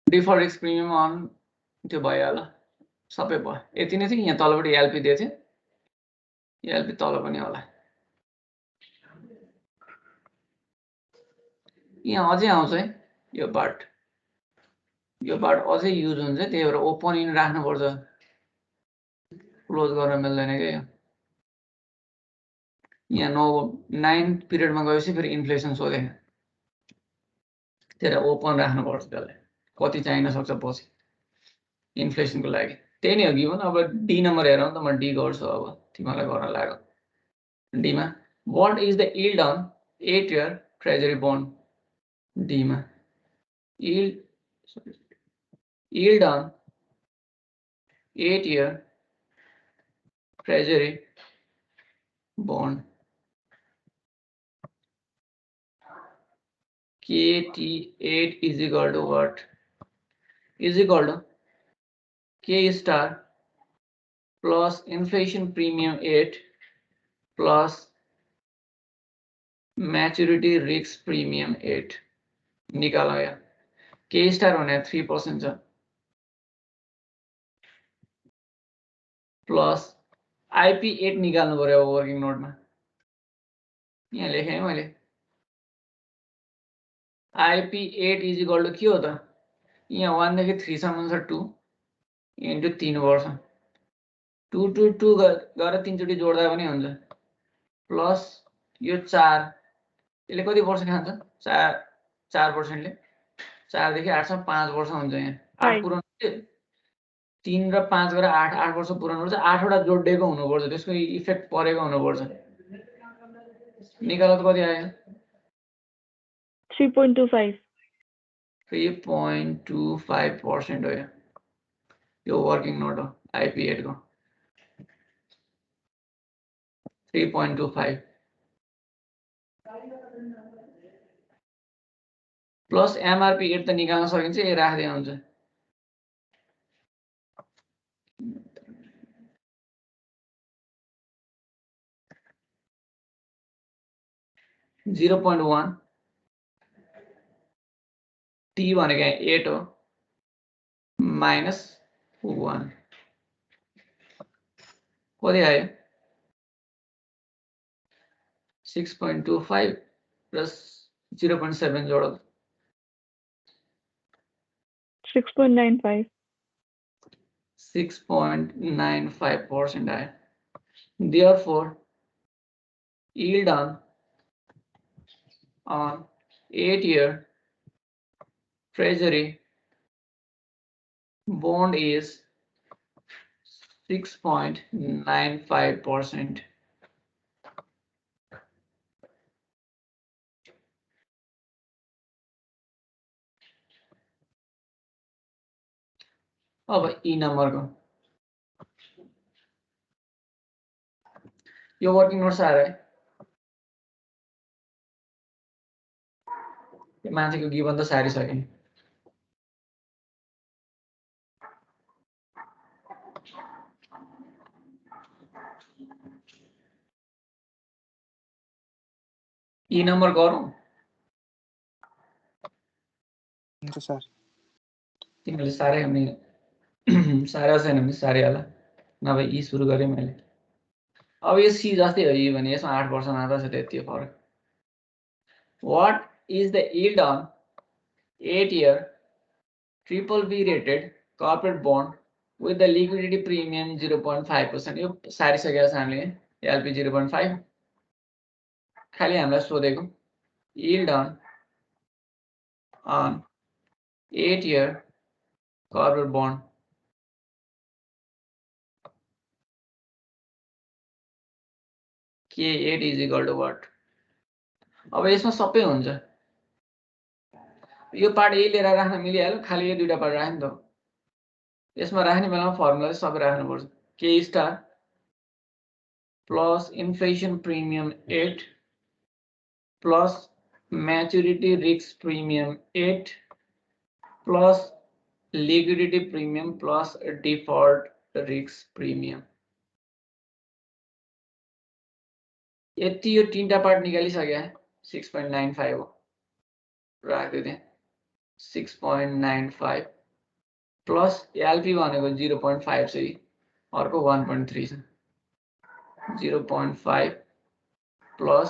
डिफल्ट एक्स प्रिमियम अन त्यो भइहाल्यो सबै भयो यति नै थियो यहाँ तलपट्टि एलपी दिएको थियो एलपी तल पनि होला यहाँ अझै आउँछ है यो पार्ट अझै युज हुन्छ त्यही भएर ओपन इन राख्नुपर्छ क्लोज गर्न मिल्दैन क्या यहाँ 9 पिरियडमा गएपछि फेरि इन्फ्लेसन सोधे त्यही ओपन राख्नुपर्छ त्यसलाई कति चाहिन सक्छ पछि इन्फ्लेसनको लागि त्यही नै हो गिभन अब डी नम्बर हेरौँ त म डी गर्छु अब तिमीलाई गर्न लाग्यो डीमा what is the yield on 8 year treasury bond डीमा yield on 8 year treasury bond KT8 is equal to what is equal to K star plus inflation premium 8 plus maturity risk premium 8 निकालो यहाँ K star भने 3% छ plus IP8 निकाल्नु पर्यो working नोटमा यहाँ लेखेँ मैले IP8 is equal to के हो त यहाँ 1 देखि 3 सम्म छ 2 इन्टु 3 वर्ष 2 2 2 गरेर 3 चोटि जोड्दा पनि हुन्छ प्लस यो 4 यसले कति वर्ष खान्छ 4% ले 4 देखि 8 सम्म 5 वर्ष हुन्छ यहाँ 8 पुराउनु 3 र 5 गरेर 8 वर्ष पुराउनु पर्छ 8 वटा जोडिएको हुनुपर्छ त्यसको इफेक्ट परेको हुनुपर्छ निकाल्दा कति आयो 3.25 3.25% हो यो वर्किङ नोट हो IP8 को 3.25 प्लस MRP 8 त निकाल्न सकिन्छ ए राख्दै हुन्छ 0.1 T भनेको 8 हो माइनस 1 कति आयो 6.25 प्लस 0.7 जोड 6.95. 6.95% आयो. Therefore, yield on 8-year treasury bond is 6.95%. अब ई नम्बरको यो वर्किङ नोट्स आएर है यो मान्छेको गिभन त सारिसकेँ. ई नम्बर गरौँ हुन्छ सर. तिमीले सारे भने सारा छैन भने सारे होला नभए ई सुरु गरेँ मैले. अब यो सी जस्तै हो यी भने यसमा 8% मात्र छ त्यति फरक. What is the yield on 8-year BBB rated corporate bond with the liquidity premium 0.5%? यो सारिसकेको छ हामीले LP 0.5. खाली हामीलाई सोधेको yield on 8-year corporate bond K8 is equal to what? अब यसमा सबै हुन्छ. यो पार्ट ए लिएर राख्न मिलिहाल्यो खाली यो दुईटा पार्ट राख्नु त. यसमा राख्ने बेलामा फर्मुला चाहिँ सबै राख्नुपर्छ. K star plus inflation premium 8 plus maturity risk premium 8 plus liquidity premium plus default risk premium. यति यो तीनटा पार्ट निकालिसक्यो. 6.95 हो राख्दै त्यहाँ 6.95 प्लस एलपी भनेको 0.5 छ. अर्को 1.3 छ. 0.5 प्लस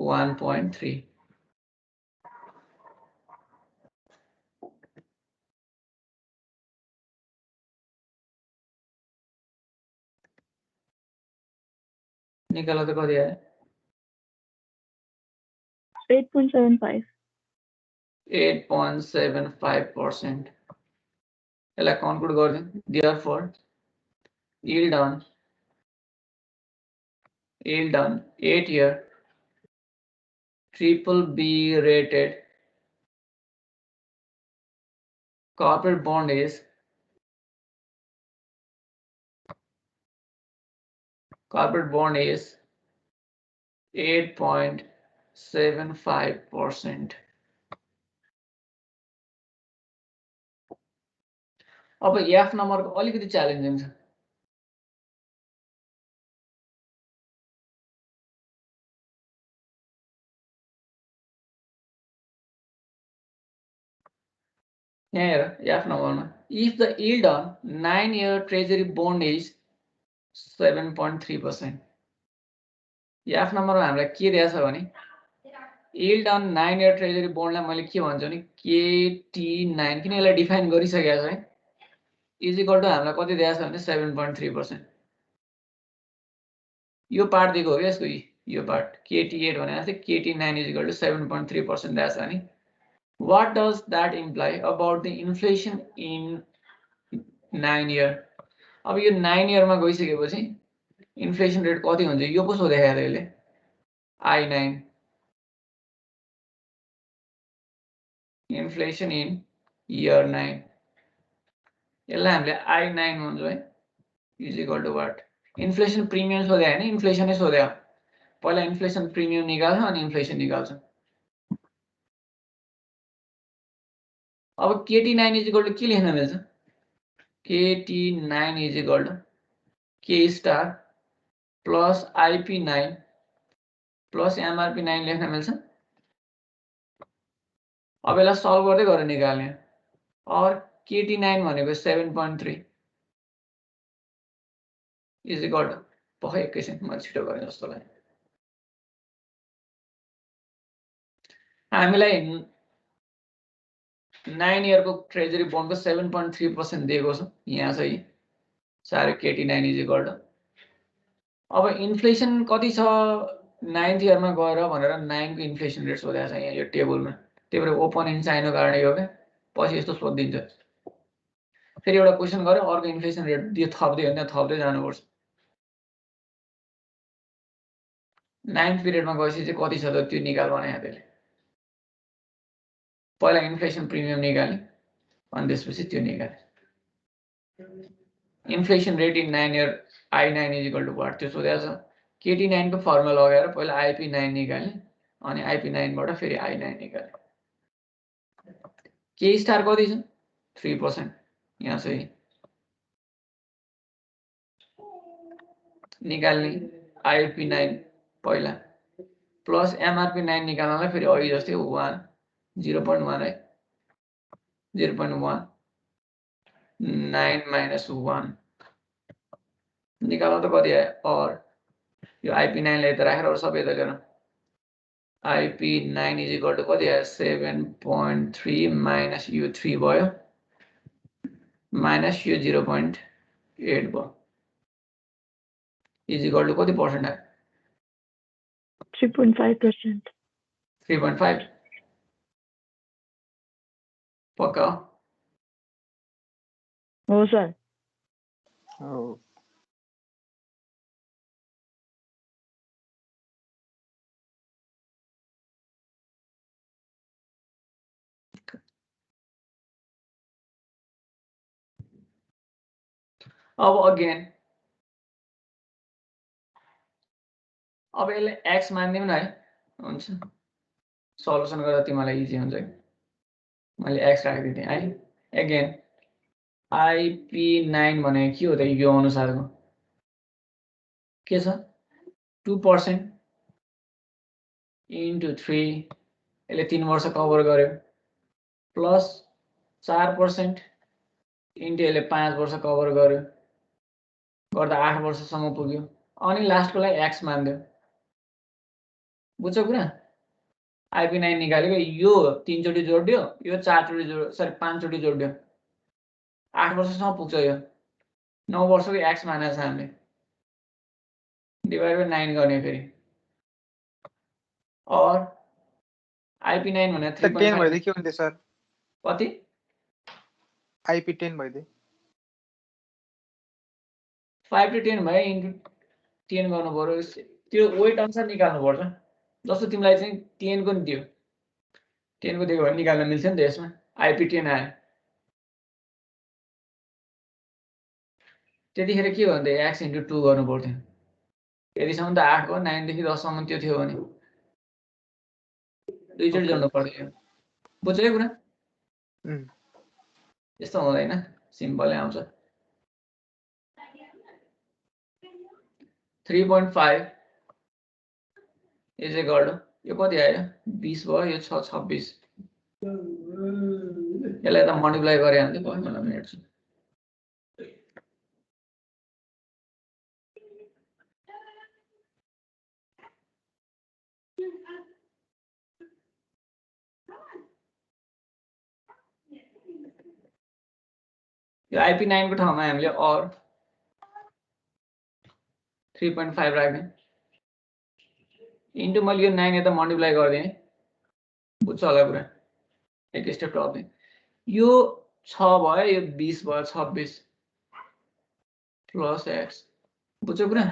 1.3 निकाल्दा त कति आयो? 8.75. 8.75%. यसलाई कन्क्लुड गरिदिउँ. Therefore, yield on 8-year BBB rated corporate bond is 8.75%. अब एफ नम्बरको अलिकति च्यालेन्जिङ छ. यहाँ हेर एफ नम्बरमा if the yield on 9-year treasury bond is 7.3%. F नम्बरमा हामीलाई के दिएको छ भने yield on 9-year treasury bondलाई मैले के भन्छु भने KT9 किन यसलाई डिफाइन गरिसकेको छ है इज इक्वल टु हामीलाई कति दिएको छ भने 7.3%. यो पार्ट दिएको हो क्या यसको यो पार्ट KT8 भनेको चाहिँ KT9 इज इक्वल टु 7.3% दिएको छ भने what does that imply about the inflation in 9-year? अब यो 9 इयरमा गइसकेपछि इन्फ्लेसन रेट कति हुन्छ यो पो सोधेको थियो यसले I9 इन्फ्लेसन इन इयर 9. यसलाई हामीले I9 भन्छौँ है is equal to what inflation premium सोधे हैन इन्फ्लेसनै सोधे. पहिला इन्फ्लेसन प्रिमियम निकाल्छ अनि इन्फ्लेसन निकाल्छ. अब KT9 इज इक्वल टु के लेख्न मिल्छ? KT9 is equal to K star plus IP9 plus MRP9 लेख्न मिल्छ. अब यसलाई सल्भ गर्दै गरेर निकाल्ने. और KT9 भनेको 7.3 इज इक्वल टु पक्कै एकैछिन मैले छिटो गरेँ जस्तो लाग्यो. हामीलाई 9 इयरको ट्रेजरी बोन्डको 7.3% दिएको छ यहाँ चाहिँ सारे KT9 इज इक्वल टु अब इन्फ्लेसन कति छ 9th इयरमा गएर भनेर 9 को इन्फ्लेसन रेट सोधेको छ यहाँ यो टेबलमा त्यही भएर ओपन इन चाहिने कारणले हो क्या पछि यस्तो सोधिदिन्छ फेरि एउटा क्वेसन गर्यो अर्को इन्फ्लेसन रेट दियो थप्दै हो त्यहाँ थप्दै जानुपर्छ 9th पिरियडमा गएपछि चाहिँ कति छ त त्यो निकाल भने त्यसले पहिला इन्फ्लेसन प्रिमियम निकाल्ने अनि त्यसपछि त्यो निकाल्ने inflation rate in 9 year I9 is equal to what त्यो सोधेको छ KT9 को फर्मुला लगाएर पहिला IP9 निकाल्ने अनि IP9 बाट फेरि I9 निकाल्ने K स्टार कति छ 3% यहाँ चाहिँ निकाल्ने IP9 पहिला प्लस MRP9 निकाल्नलाई फेरि अघि जस्तै 1 0.1 है 0.1 9 minus 1 निकाल्नु त कति आयो और यो IP9 लाई त राखेर अरु सबै त गर्न IP9 इज इक्वल टु कति आयो 7.3 माइनस यो 3 भयो माइनस यो 0.8 भयो इज इक्वल टु कति पर्सेन्ट आयो 3.5%. 3.5 पक्का हो सर. हो अब अगेन अब यसले x मानिदिउँ न है हुन्छ सल्युसन गर्दा तिमीलाई इजी हुन्छ मैले x राखिदिएँ है अगेन IP9 भनेको के हो त यो अनुसारको के छ 2% into 3 यसले 3 वर्ष कभर गर्यो प्लस 4% into यसले 5 वर्ष कभर गर्यो गर्दा 8 वर्षसम्म पुग्यो अनि लास्टकोलाई x मान्दियो बुझ्छौ कुरा IP9 निकालेको यो 3 चोटी जोड्यो यो 4 चोटी जोड्यो सरी 5 चोटी जोड्यो 8 वर्षसम्म पुग्छ यो 9 वर्षको x मानेको छ हामीले डिवाइड बाइ 9 गर्ने फेरि और IP9 भने 10 3.5 भइदियो के हुन्थ्यो सर कति IP10 भइदियो 5 to 10 भयो इन्टु 10 गर्नु पर्यो त्यो वेट अनुसार निकाल्नु पर्छ जस्तो तिमीलाई चाहिँ 10 को नि दियो 10 को दियो भने निकाल्न मिल्छ नि त यसमा IP10 आयो त्यतिखेर के हो भने x इन्टु 2 गर्नु पर्थ्यो यतिसम्म त 8 भयो 9 देखि 10 सम्म त्यो थियो भने दुईचोटि जोड्नु पर्यो बुझ्यो यो कुरा यस्तो हुँदैन सिम्पलै आउँछ 3.5 इज इक्वल टु यो कति आयो 20 भयो यो 6 26 यसलाई त मल्टिप्लाई गरे भने भयो मलाई मेट्छु यो IP9 को ठाउँमा हामीले और 3.5 राख्ने इन्टु मैले यो 9 यता मल्टिप्लाई गरिदिएँ बुझ्छ होला कुरा एक स्टेप टप्ने यो 6 भयो यो 20 भयो 26 प्लस x बुझ्यो कुरा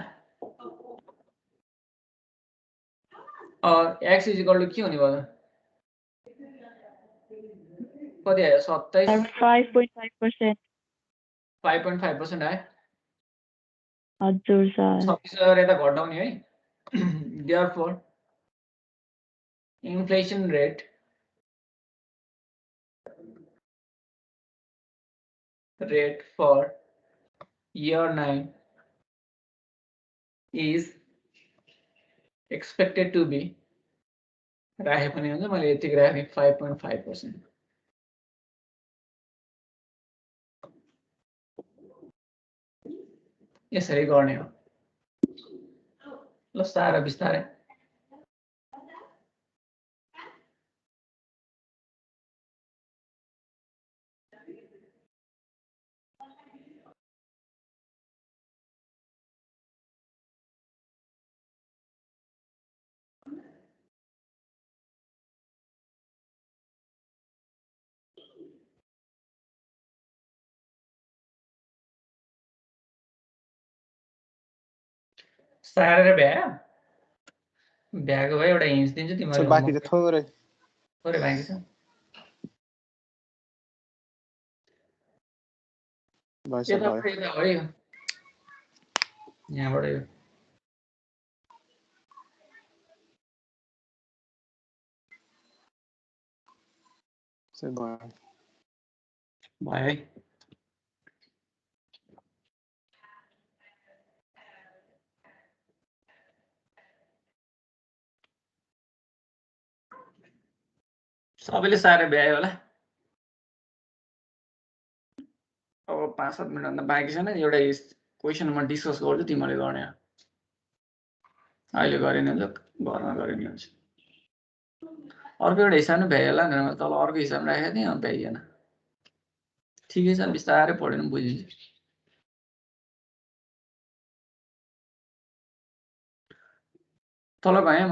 और x इज इक्वल टु के हुने भयो कति आयो 27 5.5%. 5.5% आयो हजुर सर. 26 गरेर यता घटाउने है therefore inflation rate for year 9 is expected to be राखे पनि हुन्छ मैले यतिकै राखेँ 5.5% यसरी गर्ने हो ल सारा बिस्तारै सारेर भ्याएको भए एउटा हिन्स दिन्छु सर तिमीहरुले बाँकी चाहिँ थोरै थोरै बाँकी छ भएछ यता भयो यता हो यो यहाँबाट यो सर भयो भयो है सबैले सारे भ्यायो होला अब 5-7 मिनेट भन्दा बाँकी छैन एउटा क्वेसन म डिस्कस गर्छु तिमीले गर्ने हो अहिले गरे नि हुन्छ घरमा गरे नि हुन्छ अर्को एउटा हिसाबले भ्यायो होला नि तल अर्को हिसाब राखेको थिएँ भ्याइएन ठिकै छ बिस्तारै पढ्यो भने बुझिन्छ तल गएँ म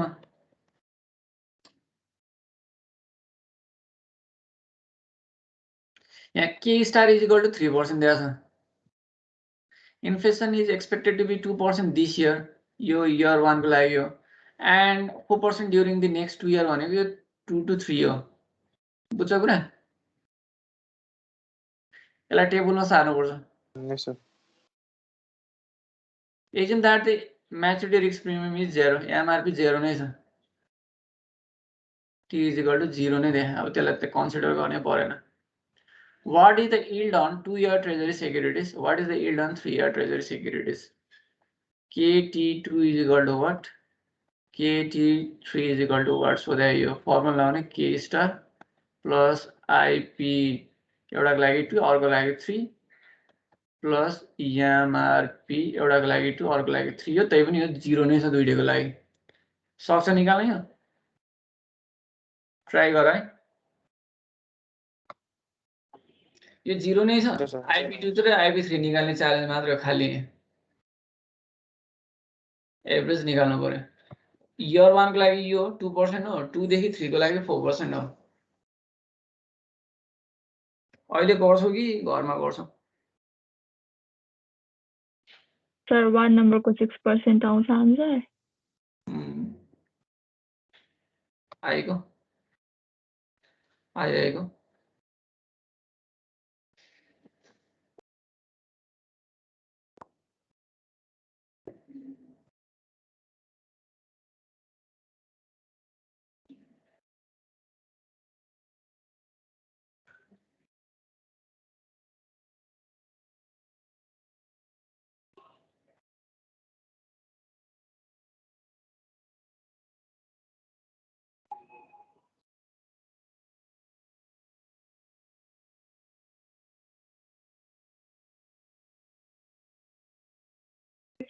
यहाँ के स्टार इज इक्वल टु 3% दिएको छ inflation is expected to be 2% this year यो इयर 1 को लागि हो and 4% during the next 2 year भनेको यो 2 to 3 हो बुझ्छ कुरा यसलाई टेबलमा सार्नुपर्छ यस sir Assume that the maturity risk premium is 0 MRP 0 नै छ T is equal to 0 नै देखायो अब त्यसलाई त कन्सिडर गर्ने परेन What is the yield on 2-year treasury securities? What is the yield on 3-year treasury securities? KT2 is equal to what? KT3 is equal to what? So there you formula भने K star plus IP एउटाको लागि 2 अर्को लागि 3 plus MRP एउटाको लागि 2 अर्को लागि 3 हो त्यही पनि यो 0 नै छ दुईटैको लागि सक्छ निकाल्न यो ट्राई गर है यो 0 नै छ IP2 र IP3 निकाल्ने च्यालेन्ज मात्र हो खाली एभरेज निकाल्नु पर्यो इयर 1 को लागि यो 2% हो 2 देखि 3 को लागि 4% हो अहिले गर्छौ कि घरमा गर्छौ सर 1 नम्बरको 6% आउँछ आन्सर आएको आएको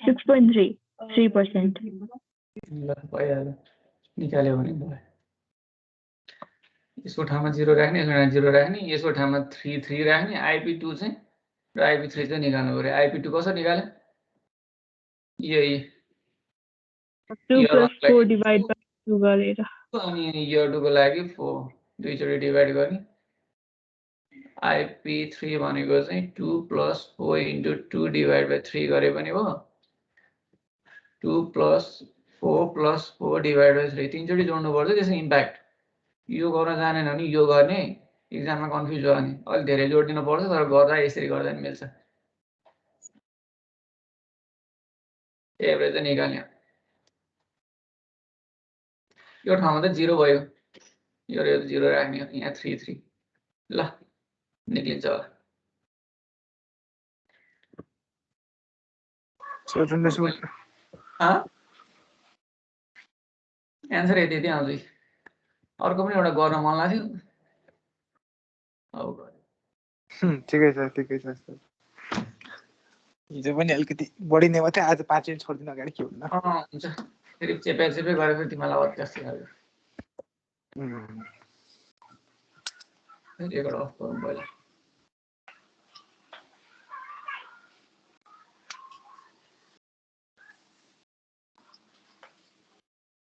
6.3 3%. ल भइहाल्यो निकाल्यो भने भयो यसको ठाउँमा 0 राख्ने यसको ठाउँमा 0 राख्ने यसको ठाउँमा 3 3 राख्ने IP2 चाहिँ र IP3 चाहिँ निकाल्नु पर्यो IP2 कसरी निकाल्यो यही 2 plus 4 divide by 2 गरेर अनि इयर 2 को लागि 4 दुईचोटी डिभाइड गर्ने IP3 भनेको चाहिँ 2 plus 4 into 2 divided by 3 गरे पनि हो 2 plus 4 plus 4 divided by 3 तीनचोटी जोड्नु पर्छ त्यसको इम्प्याक्ट यो गर्न जानेन भने यो गर्ने एक्जाममा कन्फ्युज भयो भने अलि धेरै जोडिदिनु पर्छ तर गर्दा यसरी गर्दा नि मिल्छ एभरेज चाहिँ निकाल्ने यो ठाउँमा त 0 भयो यो 0 राख्ने यहाँ 3 3 ल निक्लिन्छ होला एन्सर यति यति आउँछ अर्को पनि एउटा गर्न मन लाग्थ्यो अब ठिकै छ हिजो पनि अलिकति बढी नै मात्रै आज 5 मिनेट छोड्दिन अगाडि के हुन्न हुन्छ फेरि चेपे गरेर तिमीलाई अत्यास्ति लाग्यो रेकर्ड अफ गरौँ पहिला